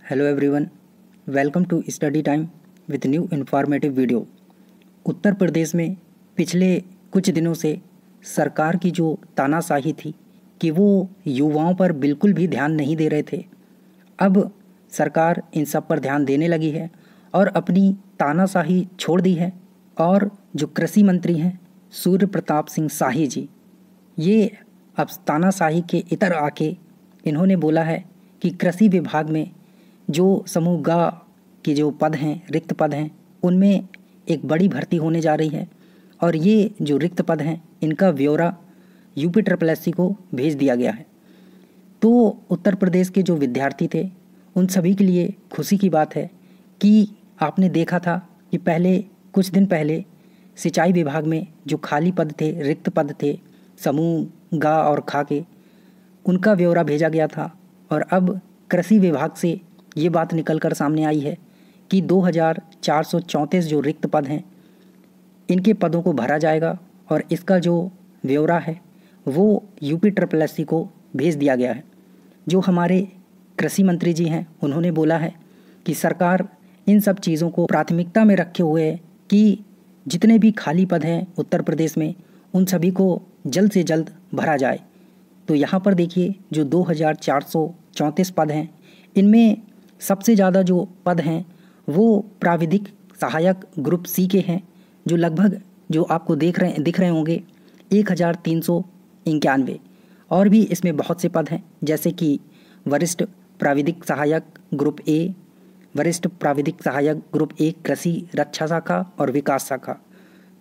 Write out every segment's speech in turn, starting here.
Hello everyone, welcome to study time with new informative video. Uttar Pradesh में पिछले कुछ दिनों से सरकार की जो तानाशाही थी कि वो युवाओं पर बिल्कुल भी ध्यान नहीं दे रहे थे, अब सरकार इन सब पर ध्यान देने लगी है और अपनी तानाशाही छोड़ दी है। और जो कृषि मंत्री हैं सूर्य प्रताप सिंह शाही जी, ये अब तानाशाही के इतर आके इन्होंने बोला है कि कृषि विभाग में जो समूह ग के जो पद हैं, रिक्त पद हैं, उनमें एक बड़ी भर्ती होने जा रही है और ये जो रिक्त पद हैं इनका ब्यौरा UPSSC को भेज दिया गया है। तो उत्तर प्रदेश के जो विद्यार्थी थे उन सभी के लिए खुशी की बात है कि आपने देखा था कि कुछ दिन पहले सिंचाई विभाग में जो खाली पद थे, रिक्त पद थे समूह ग और ख के, उनका ब्यौरा भेजा गया था। और अब कृषि विभाग से ये बात निकल कर सामने आई है कि 2434 जो रिक्त पद हैं इनके पदों को भरा जाएगा और इसका जो ब्यौरा है वो UPSSC को भेज दिया गया है। जो हमारे कृषि मंत्री जी हैं उन्होंने बोला है कि सरकार इन सब चीज़ों को प्राथमिकता में रखे हुए है कि जितने भी खाली पद हैं उत्तर प्रदेश में उन सभी को जल्द से जल्द भरा जाए। तो यहाँ पर देखिए जो 2434 पद हैं इनमें सबसे ज़्यादा जो पद हैं वो प्राविधिक सहायक ग्रुप C के हैं, जो लगभग जो आपको दिख रहे होंगे 1391। और भी इसमें बहुत से पद हैं जैसे कि वरिष्ठ प्राविधिक सहायक ग्रुप A, वरिष्ठ प्राविधिक सहायक ग्रुप A कृषि रक्षा शाखा और विकास शाखा।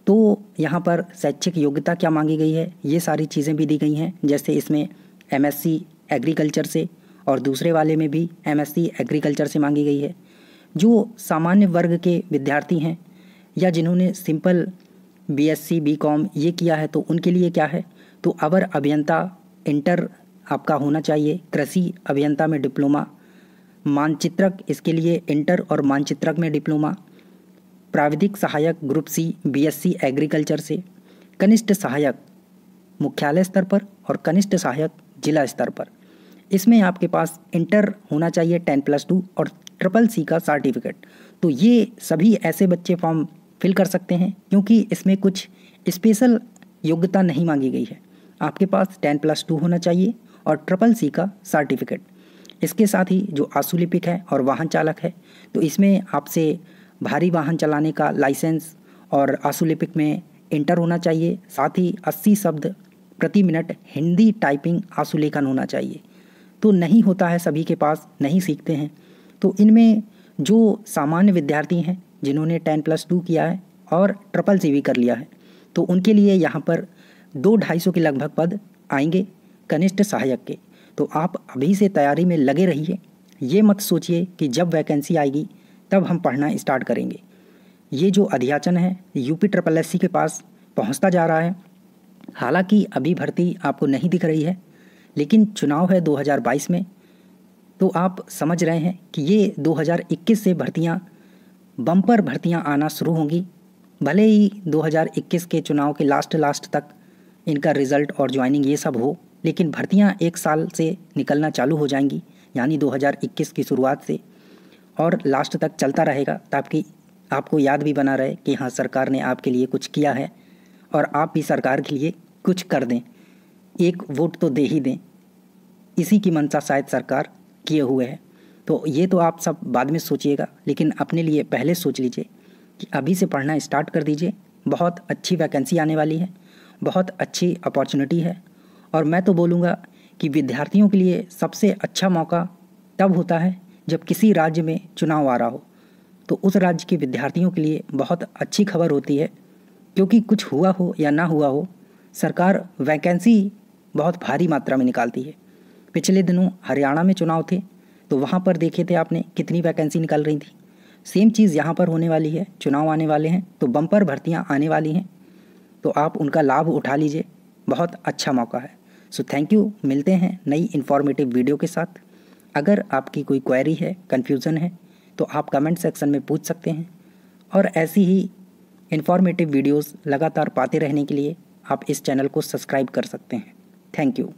तो यहाँ पर शैक्षिक योग्यता क्या मांगी गई है ये सारी चीज़ें भी दी गई हैं, जैसे इसमें MSc एग्रीकल्चर से और दूसरे वाले में भी MSc एग्रीकल्चर से मांगी गई है। जो सामान्य वर्ग के विद्यार्थी हैं या जिन्होंने सिंपल BSc BCom ये किया है तो उनके लिए क्या है, तो अवर अभियंता इंटर आपका होना चाहिए, कृषि अभियंता में डिप्लोमा, मानचित्रक इसके लिए इंटर और मानचित्रक में डिप्लोमा, प्राविधिक सहायक ग्रुप C BSc एग्रीकल्चर से, कनिष्ठ सहायक मुख्यालय स्तर पर और कनिष्ठ सहायक जिला स्तर पर। इसमें आपके पास इंटर होना चाहिए 10+2 और CCC का सर्टिफिकेट। तो ये सभी ऐसे बच्चे फॉर्म फिल कर सकते हैं क्योंकि इसमें कुछ स्पेशल योग्यता नहीं मांगी गई है। आपके पास 10+2 होना चाहिए और CCC का सर्टिफिकेट। इसके साथ ही जो आशुलिपिक है और वाहन चालक है तो इसमें आपसे भारी वाहन चलाने का लाइसेंस और आशुलिपिक में इंटर होना चाहिए। साथ ही 80 शब्द प्रति मिनट हिंदी टाइपिंग आशुलेखन होना चाहिए। तो नहीं होता है, सभी के पास नहीं सीखते हैं। तो इनमें जो सामान्य विद्यार्थी हैं जिन्होंने 10+2 किया है और CCC भी कर लिया है तो उनके लिए यहाँ पर 200-250 के लगभग पद आएंगे कनिष्ठ सहायक के। तो आप अभी से तैयारी में लगे रहिए, ये मत सोचिए कि जब वैकेंसी आएगी तब हम पढ़ना स्टार्ट करेंगे। ये जो अध्याचन है UPSSC के पास पहुंचता जा रहा है। हालांकि अभी भर्ती आपको नहीं दिख रही है, लेकिन चुनाव है 2022 में, तो आप समझ रहे हैं कि ये 2021 से बम्पर भर्तियां आना शुरू होंगी। भले ही 2021 के चुनाव के लास्ट तक इनका रिज़ल्ट और ज्वाइनिंग ये सब हो, लेकिन भर्तियां एक साल से निकलना चालू हो जाएंगी, यानी 2021 की शुरुआत से और लास्ट तक चलता रहेगा, ताकि आपको याद भी बना रहे कि हाँ सरकार ने आपके लिए कुछ किया है और आप भी सरकार के लिए कुछ कर दें, एक वोट तो दे ही दें। इसी की मंशा शायद सरकार किए हुए है। तो ये तो आप सब बाद में सोचिएगा, लेकिन अपने लिए पहले सोच लीजिए कि अभी से पढ़ना स्टार्ट कर दीजिए। बहुत अच्छी वैकेंसी आने वाली है, बहुत अच्छी अपॉर्चुनिटी है। और मैं तो बोलूँगा कि विद्यार्थियों के लिए सबसे अच्छा मौका तब होता है जब किसी राज्य में चुनाव आ रहा हो, तो उस राज्य के विद्यार्थियों के लिए बहुत अच्छी खबर होती है, क्योंकि कुछ हुआ हो या ना हुआ हो, सरकार वैकेंसी बहुत भारी मात्रा में निकालती है। पिछले दिनों हरियाणा में चुनाव थे तो वहाँ पर देखे थे आपने कितनी वैकेंसी निकल रही थी। सेम चीज़ यहाँ पर होने वाली है, चुनाव आने वाले हैं तो बम्पर भर्तियाँ आने वाली हैं, तो आप उनका लाभ उठा लीजिए, बहुत अच्छा मौका है। सो थैंक यू, मिलते हैं नई इन्फॉर्मेटिव वीडियो के साथ। अगर आपकी कोई क्वेरी है, कन्फ्यूज़न है तो आप कमेंट सेक्शन में पूछ सकते हैं, और ऐसी ही इन्फॉर्मेटिव वीडियोस लगातार पाते रहने के लिए आप इस चैनल को सब्सक्राइब कर सकते हैं। Thank you.